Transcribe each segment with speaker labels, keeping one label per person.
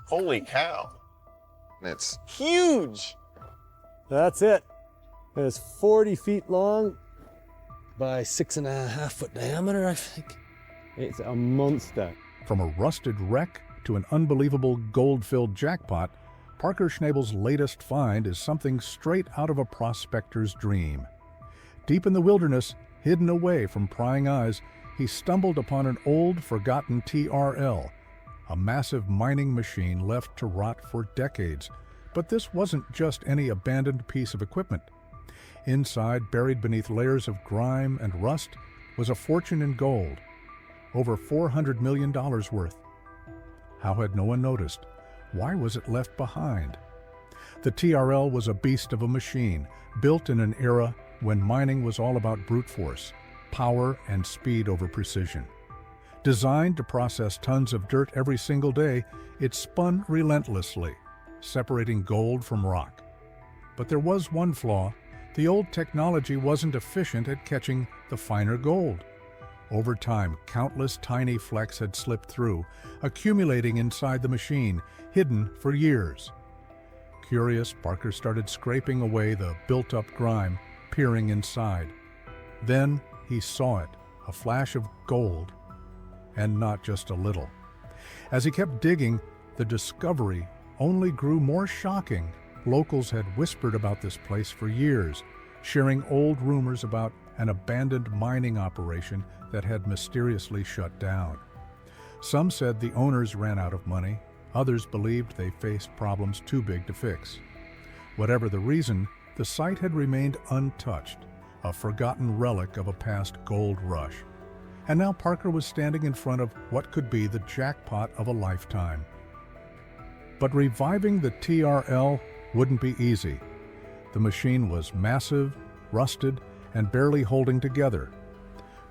Speaker 1: Holy cow.
Speaker 2: It's
Speaker 1: Huge.
Speaker 3: That's it. It's 40 feet long by 6.5 foot diameter, I think. It's a monster.
Speaker 4: From a rusted wreck to an unbelievable gold-filled jackpot, Parker Schnabel's latest find is something straight out of a prospector's dream. Deep in the wilderness, hidden away from prying eyes, he stumbled upon an old, forgotten TRL, a massive mining machine left to rot for decades. But this wasn't just any abandoned piece of equipment. Inside, buried beneath layers of grime and rust, was a fortune in gold, over $400 million worth. How had no one noticed? Why was it left behind? The TRL was a beast of a machine, built in an era when mining was all about brute force, power and speed over precision. Designed to process tons of dirt every single day, it spun relentlessly, separating gold from rock. But there was one flaw. The old technology wasn't efficient at catching the finer gold. Over time, countless tiny flecks had slipped through, accumulating inside the machine, hidden for years. Curious, Parker started scraping away the built-up grime, peering inside. Then he saw it, a flash of gold, and not just a little. As he kept digging, the discovery only grew more shocking. Locals had whispered about this place for years, sharing old rumors about an abandoned mining operation that had mysteriously shut down. Some said the owners ran out of money, others believed they faced problems too big to fix. Whatever the reason, the site had remained untouched, a forgotten relic of a past gold rush. And now Parker was standing in front of what could be the jackpot of a lifetime. But reviving the TRL wouldn't be easy. The machine was massive, rusted, and barely holding together.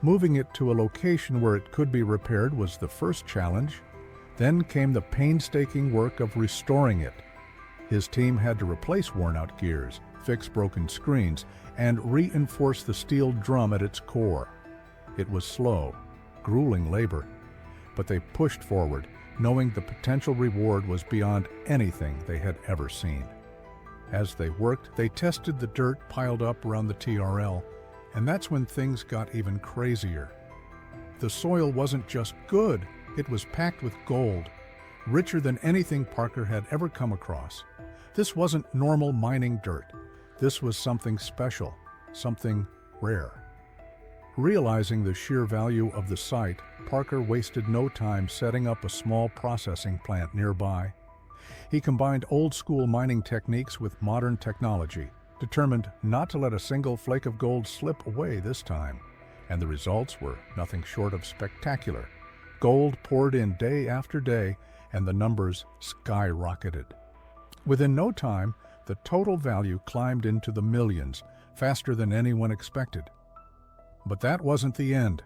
Speaker 4: Moving it to a location where it could be repaired was the first challenge. Then came the painstaking work of restoring it. His team had to replace worn-out gears, fix broken screens, and reinforce the steel drum at its core. It was slow, grueling labor, but they pushed forward, knowing the potential reward was beyond anything they had ever seen. As they worked, they tested the dirt piled up around the TRL, and that's when things got even crazier. The soil wasn't just good, it was packed with gold, richer than anything Parker had ever come across. This wasn't normal mining dirt. This was something special, something rare. Realizing the sheer value of the site, Parker wasted no time setting up a small processing plant nearby. He combined old-school mining techniques with modern technology, determined not to let a single flake of gold slip away this time. And the results were nothing short of spectacular. Gold poured in day after day, and the numbers skyrocketed. Within no time, the total value climbed into the millions, faster than anyone expected. But that wasn't the end.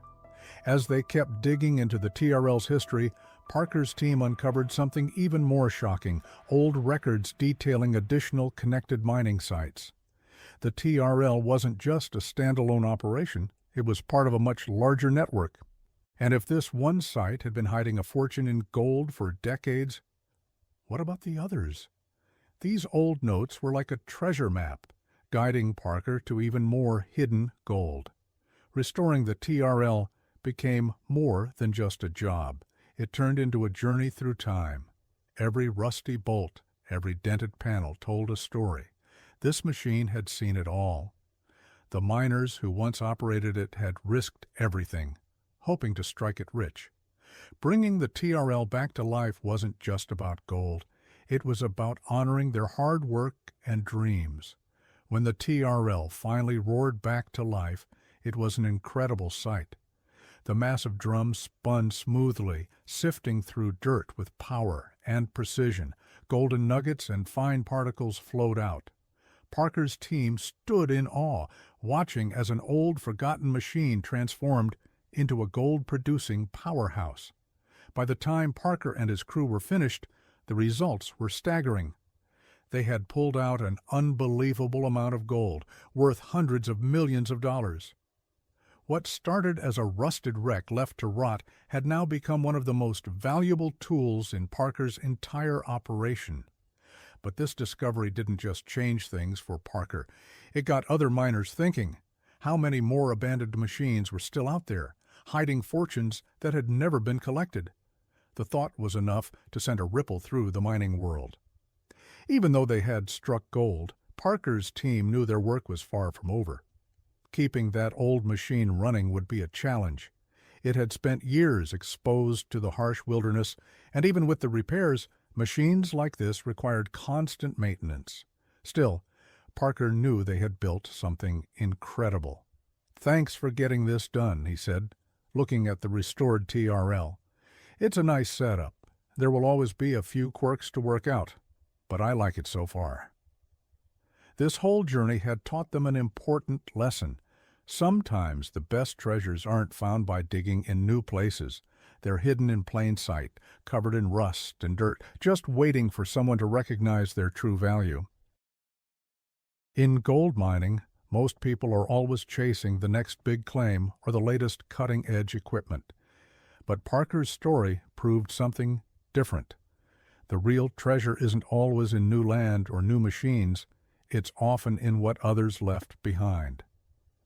Speaker 4: As they kept digging into the TRL's history, Parker's team uncovered something even more shocking, old records detailing additional connected mining sites. The TRL wasn't just a standalone operation, it was part of a much larger network. And if this one site had been hiding a fortune in gold for decades, what about the others? These old notes were like a treasure map, guiding Parker to even more hidden gold. Restoring the TRL became more than just a job. It turned into a journey through time. Every rusty bolt, every dented panel told a story. This machine had seen it all. The miners who once operated it had risked everything, hoping to strike it rich. Bringing the TRL back to life wasn't just about gold. It was about honoring their hard work and dreams. When the TRL finally roared back to life, it was an incredible sight. The massive drum spun smoothly, sifting through dirt with power and precision. Golden nuggets and fine particles flowed out. Parker's team stood in awe, watching as an old, forgotten machine transformed into a gold-producing powerhouse. By the time Parker and his crew were finished, the results were staggering. They had pulled out an unbelievable amount of gold, worth hundreds of millions of dollars. What started as a rusted wreck left to rot had now become one of the most valuable tools in Parker's entire operation. But this discovery didn't just change things for Parker. It got other miners thinking. How many more abandoned machines were still out there, hiding fortunes that had never been collected? The thought was enough to send a ripple through the mining world. Even though they had struck gold, Parker's team knew their work was far from over. Keeping that old machine running would be a challenge. It had spent years exposed to the harsh wilderness, and even with the repairs, machines like this required constant maintenance. Still, Parker knew they had built something incredible. "Thanks for getting this done," he said, looking at the restored TRL. "It's a nice setup. There will always be a few quirks to work out, but I like it so far." This whole journey had taught them an important lesson. Sometimes the best treasures aren't found by digging in new places. They're hidden in plain sight, covered in rust and dirt, just waiting for someone to recognize their true value. In gold mining, most people are always chasing the next big claim or the latest cutting-edge equipment. But Parker's story proved something different. The real treasure isn't always in new land or new machines. It's often in what others left behind.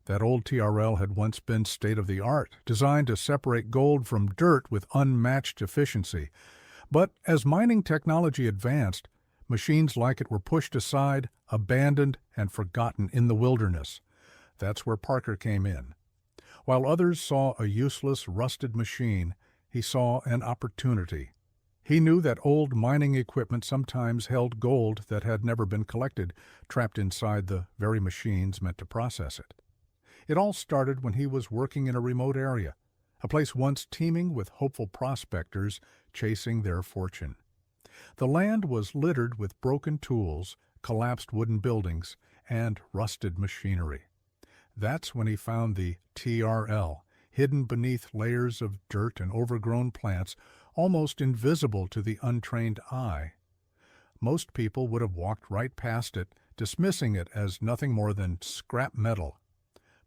Speaker 4: That old TRL had once been state-of-the-art, designed to separate gold from dirt with unmatched efficiency. But as mining technology advanced, machines like it were pushed aside, abandoned, and forgotten in the wilderness. That's where Parker came in. While others saw a useless, rusted machine, he saw an opportunity. He knew that old mining equipment sometimes held gold that had never been collected, trapped inside the very machines meant to process it. It all started when he was working in a remote area, a place once teeming with hopeful prospectors chasing their fortune. The land was littered with broken tools, collapsed wooden buildings, and rusted machinery. That's when he found the TRL, hidden beneath layers of dirt and overgrown plants, almost invisible to the untrained eye. Most people would have walked right past it, dismissing it as nothing more than scrap metal.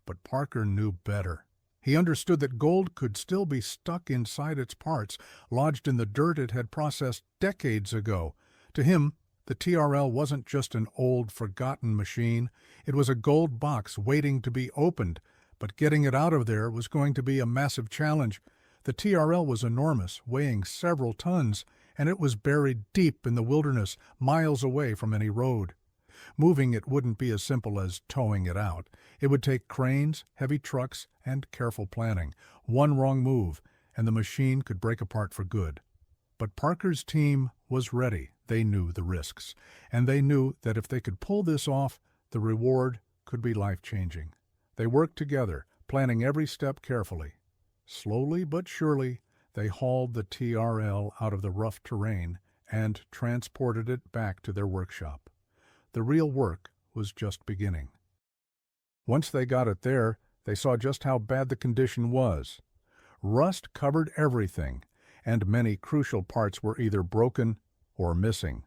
Speaker 4: But Parker knew better. He understood that gold could still be stuck inside its parts, lodged in the dirt it had processed decades ago. To him, the TRL wasn't just an old, forgotten machine. It was a gold box waiting to be opened, but getting it out of there was going to be a massive challenge. The TRL was enormous, weighing several tons, and it was buried deep in the wilderness, miles away from any road. Moving it wouldn't be as simple as towing it out. It would take cranes, heavy trucks, and careful planning. One wrong move, and the machine could break apart for good. But Parker's team was ready. They knew the risks, and they knew that if they could pull this off, the reward could be life-changing. They worked together, planning every step carefully. Slowly but surely, they hauled the TRL out of the rough terrain and transported it back to their workshop. The real work was just beginning. Once they got it there, they saw just how bad the condition was. Rust covered everything, and many crucial parts were either broken or missing.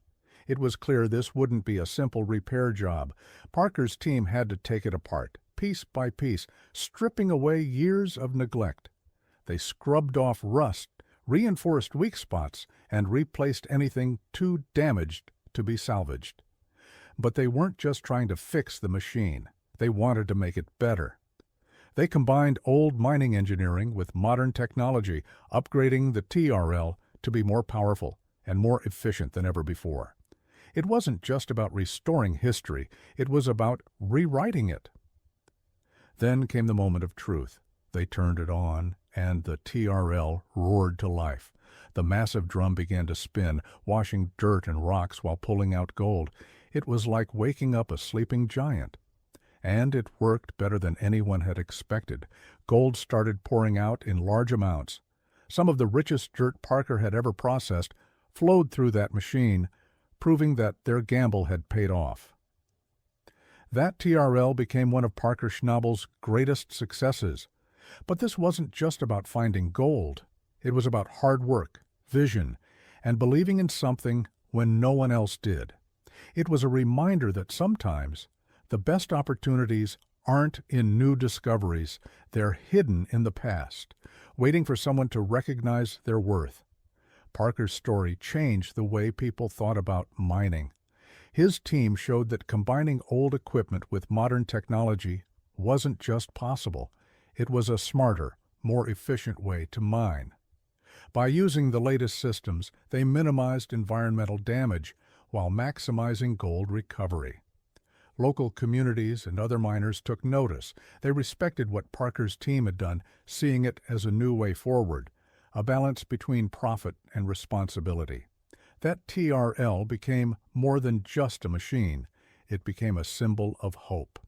Speaker 4: It was clear this wouldn't be a simple repair job. Parker's team had to take it apart, piece by piece, stripping away years of neglect. They scrubbed off rust, reinforced weak spots, and replaced anything too damaged to be salvaged. But they weren't just trying to fix the machine. They wanted to make it better. They combined old mining engineering with modern technology, upgrading the TRL to be more powerful and more efficient than ever before. It wasn't just about restoring history, it was about rewriting it. Then came the moment of truth. They turned it on, and the TRL roared to life. The massive drum began to spin, washing dirt and rocks while pulling out gold. It was like waking up a sleeping giant. And it worked better than anyone had expected. Gold started pouring out in large amounts. Some of the richest dirt Parker had ever processed flowed through that machine, proving that their gamble had paid off. That TRL became one of Parker Schnabel's greatest successes. But this wasn't just about finding gold. It was about hard work, vision, and believing in something when no one else did. It was a reminder that sometimes the best opportunities aren't in new discoveries, they're hidden in the past, waiting for someone to recognize their worth. Parker's story changed the way people thought about mining. His team showed that combining old equipment with modern technology wasn't just possible, it was a smarter, more efficient way to mine. By using the latest systems, they minimized environmental damage while maximizing gold recovery. Local communities and other miners took notice. They respected what Parker's team had done, seeing it as a new way forward, a balance between profit and responsibility. That TRL became more than just a machine. It became a symbol of hope.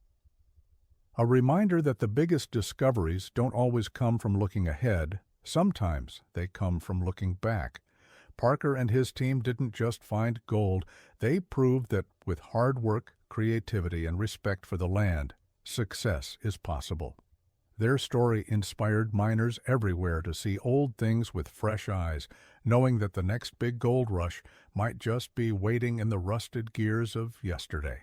Speaker 4: A reminder that the biggest discoveries don't always come from looking ahead. Sometimes they come from looking back. Parker and his team didn't just find gold. They proved that with hard work, creativity, and respect for the land, success is possible. Their story inspired miners everywhere to see old things with fresh eyes, knowing that the next big gold rush might just be waiting in the rusted gears of yesterday.